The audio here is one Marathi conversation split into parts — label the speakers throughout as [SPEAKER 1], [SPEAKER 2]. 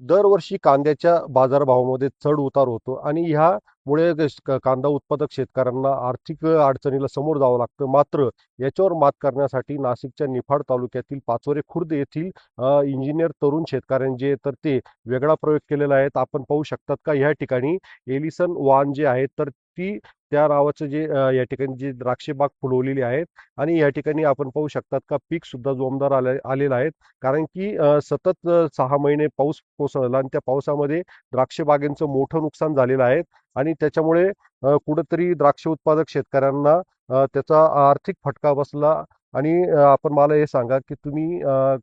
[SPEAKER 1] दरवर्षी कांद्याच्या बाजारभावामध्ये चढ उतार होतो आणि ह्यामुळे कांदा उत्पादक शेतकऱ्यांना आर्थिक अडचणीला समोर जावं लागतं. मात्र याच्यावर मात करण्यासाठी नाशिकच्या निफाड तालुक्यातील पाचोरे खुर्द येथील इंजिनियर तरुण शेतकऱ्यांचे तर ते वेगळा प्रयोग केलेला आहे. आपण पाहू शकतात का ह्या ठिकाणी एलिसन वाहन जे आहे तर ती त्या नावाचं जे या ठिकाणी जी द्राक्षे बाग फुलवलेली आहेत आणि या ठिकाणी आपण पाहू शकतात का पीक सुद्धा जोमदार आलेलं आहे. कारण की सतत 6 महिने पाऊस कोसळला आणि त्या पावसामध्ये द्राक्ष बागेंचं मोठं नुकसान झालेलं आहे आणि त्याच्यामुळे कुठंतरी द्राक्ष उत्पादक शेतकऱ्यांना त्याचा आर्थिक फटका बसला आणि आपण मला हे सांगा की तुम्ही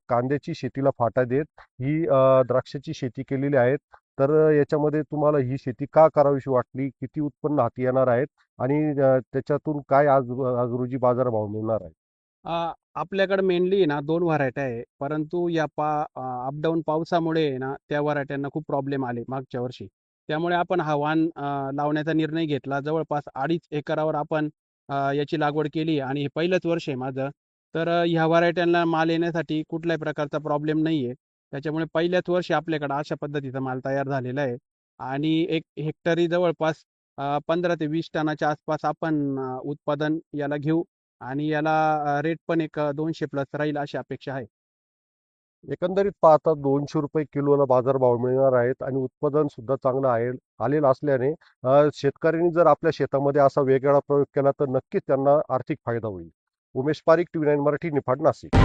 [SPEAKER 1] कांद्याची शेतीला फाटा देत ही द्राक्षाची शेती केलेली आहे. तर याच्यामध्ये तुम्हाला ही शेती का करावीशी वाटली? किती उत्पन्न हाती येणार आहेत? आणि त्याच्यातून काय आज रोजी बाजारभाव मिळणार आहे?
[SPEAKER 2] आपल्याकडे मेनली ना 2 व्हरायट्या आहे. परंतु या अप-डाऊन पावसामुळे आहे ना, त्या व्हरायट्यांना खूप प्रॉब्लेम आले मागच्या वर्षी. त्यामुळे आपण हा वाण लावण्याचा निर्णय घेतला. जवळपास 2.5 एकरावर आपण याची लागवड केली आणि हे पहिलंच वर्ष आहे माझं. तर ह्या व्हरायट्यांना माल येण्यासाठी कुठल्याही प्रकारचा प्रॉब्लेम नाही आहे. त्याच्यामुळे पहिल्याच वर्षी आपल्याकडे अशा पद्धतीचा माल तयार झालेला आहे आणि एक हेक्टरी जवळपास 15 ते 20 टनाच्या आसपास आपण उत्पादन याला घेऊ आणि याला रेट पण एक 200 प्लस राहील अशी अपेक्षा आहे.
[SPEAKER 1] एकंदरीत पाहता ₹200 किलोला बाजारभाव मिळणार आहेत आणि उत्पादन सुद्धा चांगलं आहे आलेलं असल्याने शेतकऱ्यांनी जर आपल्या शेतामध्ये असा वेगळा प्रयोग केला तर नक्कीच त्यांना आर्थिक फायदा होईल. Umesh Parikh, T V 9 Marathi, Niphad, Nashik.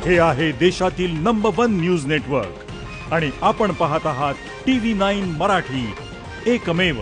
[SPEAKER 3] हे आहे देशातील नंबर 1 न्यूज नेटवर्क आणि आपण पाहत आहात TV9 मराठी, एकमेव.